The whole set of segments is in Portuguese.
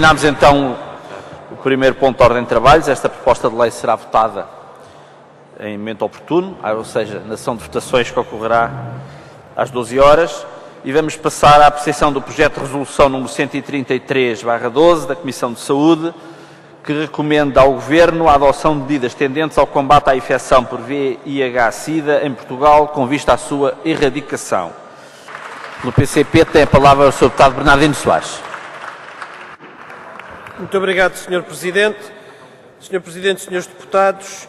Terminamos então o primeiro ponto de ordem de trabalhos. Esta proposta de lei será votada em momento oportuno, ou seja, na sessão de votações que ocorrerá às 12 horas. E vamos passar à apreciação do projeto de resolução número 133/12 da Comissão de Saúde, que recomenda ao Governo a adoção de medidas tendentes ao combate à infecção por VIH-Sida em Portugal, com vista à sua erradicação. Pelo PCP tem a palavra o Sr. Deputado Bernardino Soares. Muito obrigado, Sr. Presidente. Sr. Presidente, Srs. Deputados,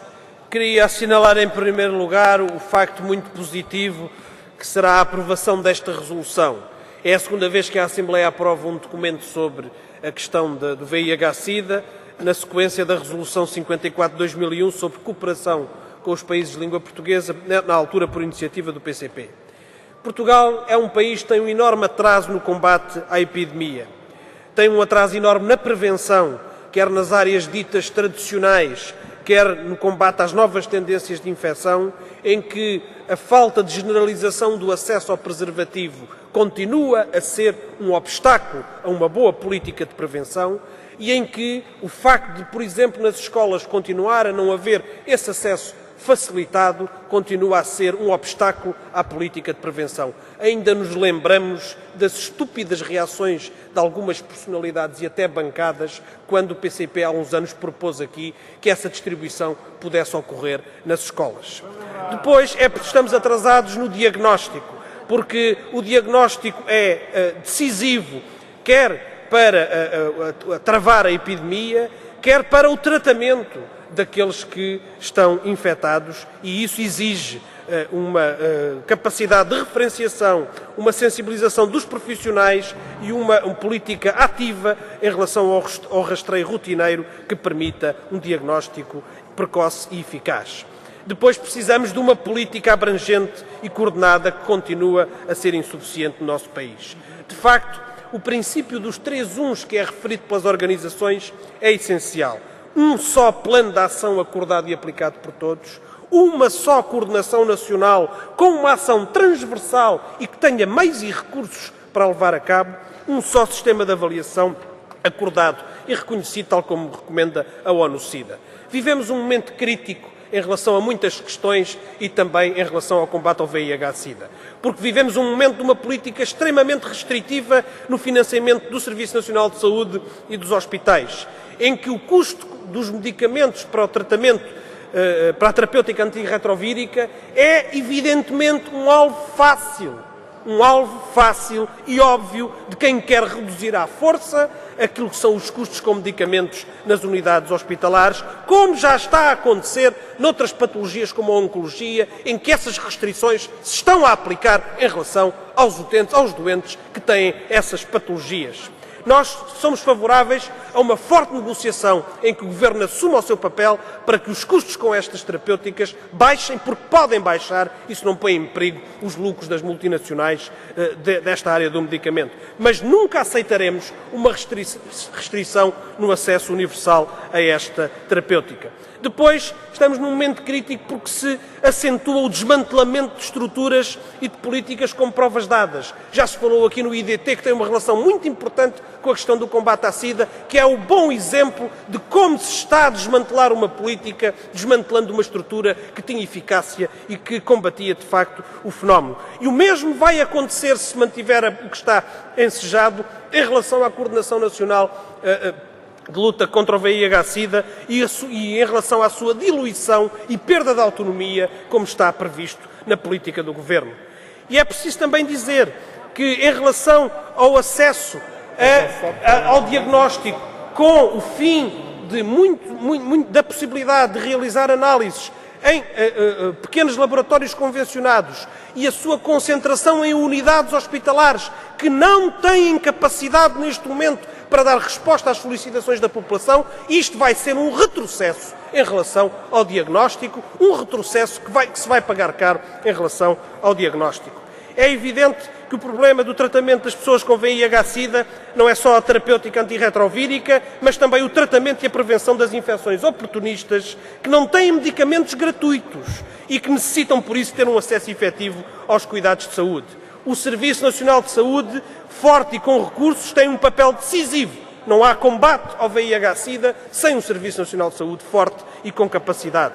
queria assinalar em primeiro lugar o facto muito positivo que será a aprovação desta resolução. É a segunda vez que a Assembleia aprova um documento sobre a questão do VIH-Sida, na sequência da Resolução 54/2001 sobre cooperação com os países de língua portuguesa, na altura por iniciativa do PCP. Portugal é um país que tem um enorme atraso no combate à epidemia. Tem um atraso enorme na prevenção, quer nas áreas ditas tradicionais, quer no combate às novas tendências de infecção, em que a falta de generalização do acesso ao preservativo continua a ser um obstáculo a uma boa política de prevenção e em que o facto de, por exemplo, nas escolas continuar a não haver esse acesso facilitado, continua a ser um obstáculo à política de prevenção. Ainda nos lembramos das estúpidas reações de algumas personalidades e até bancadas, quando o PCP há uns anos propôs aqui que essa distribuição pudesse ocorrer nas escolas. Depois é porque estamos atrasados no diagnóstico, porque o diagnóstico é decisivo, quer para travar a epidemia, quer para o tratamento daqueles que estão infectados, e isso exige uma capacidade de referenciação, uma sensibilização dos profissionais e uma política ativa em relação ao rastreio rotineiro que permita um diagnóstico precoce e eficaz. Depois precisamos de uma política abrangente e coordenada que continua a ser insuficiente no nosso país. De facto, o princípio dos 3 U's que é referido pelas organizações é essencial. Um só plano de ação acordado e aplicado por todos, uma só coordenação nacional com uma ação transversal e que tenha meios e recursos para levar a cabo, um só sistema de avaliação acordado e reconhecido, tal como recomenda a ONU-SIDA. Vivemos um momento crítico em relação a muitas questões e também em relação ao combate ao VIH-Sida. Porque vivemos um momento de uma política extremamente restritiva no financiamento do Serviço Nacional de Saúde e dos hospitais, em que o custo dos medicamentos para o tratamento, para a terapêutica antirretrovírica, é evidentemente um alvo fácil e óbvio de quem quer reduzir à força aquilo que são os custos com medicamentos nas unidades hospitalares, como já está a acontecer noutras patologias como a oncologia, em que essas restrições se estão a aplicar em relação aos doentes que têm essas patologias. Nós somos favoráveis a uma forte negociação em que o Governo assuma o seu papel para que os custos com estas terapêuticas baixem, porque podem baixar, isso não põe em perigo os lucros das multinacionais desta área do medicamento. Mas nunca aceitaremos uma restrição no acesso universal a esta terapêutica. Depois, estamos num momento crítico porque se acentua o desmantelamento de estruturas e de políticas com provas dadas. Já se falou aqui no IDT, que tem uma relação muito importante com a questão do combate à SIDA, que é o bom exemplo de como se está a desmantelar uma política, desmantelando uma estrutura que tinha eficácia e que combatia, de facto, o fenómeno. E o mesmo vai acontecer se mantiver o que está ensejado em relação à coordenação nacional de luta contra o VIH-Sida e em relação à sua diluição e perda de autonomia, como está previsto na política do Governo. E é preciso também dizer que, em relação ao acesso ao diagnóstico, com o fim da possibilidade de realizar análises em pequenos laboratórios convencionados e a sua concentração em unidades hospitalares que não têm capacidade neste momento para dar resposta às solicitações da população, isto vai ser um retrocesso em relação ao diagnóstico, um retrocesso que se vai pagar caro em relação ao diagnóstico. É evidente que o problema do tratamento das pessoas com VIH-Sida não é só a terapêutica antirretrovírica, mas também o tratamento e a prevenção das infecções oportunistas que não têm medicamentos gratuitos e que necessitam, por isso, ter um acesso efetivo aos cuidados de saúde. O Serviço Nacional de Saúde, forte e com recursos, tem um papel decisivo Não há combate ao VIH-Sida sem um Serviço Nacional de Saúde forte e com capacidade.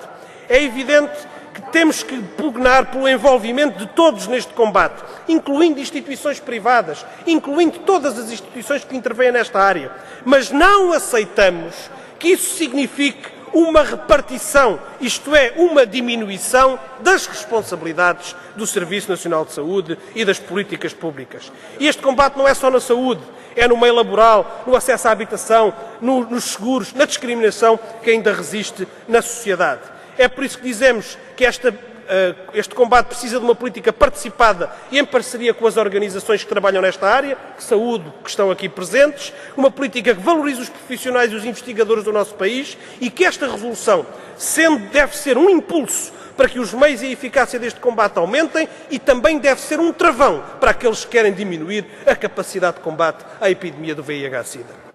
É evidente que temos que pugnar pelo envolvimento de todos neste combate, incluindo instituições privadas, incluindo todas as instituições que intervêm nesta área. Mas não aceitamos que isso signifique uma repartição, isto é, uma diminuição das responsabilidades do Serviço Nacional de Saúde e das políticas públicas. E este combate não é só na saúde, é no meio laboral, no acesso à habitação, nos seguros, na discriminação que ainda resiste na sociedade. É por isso que dizemos que este combate precisa de uma política participada e em parceria com as organizações que trabalham nesta área, que saúdo, que estão aqui presentes, uma política que valorize os profissionais e os investigadores do nosso país e que esta resolução deve ser um impulso para que os meios e a eficácia deste combate aumentem e também deve ser um travão para aqueles que querem diminuir a capacidade de combate à epidemia do VIH-Sida.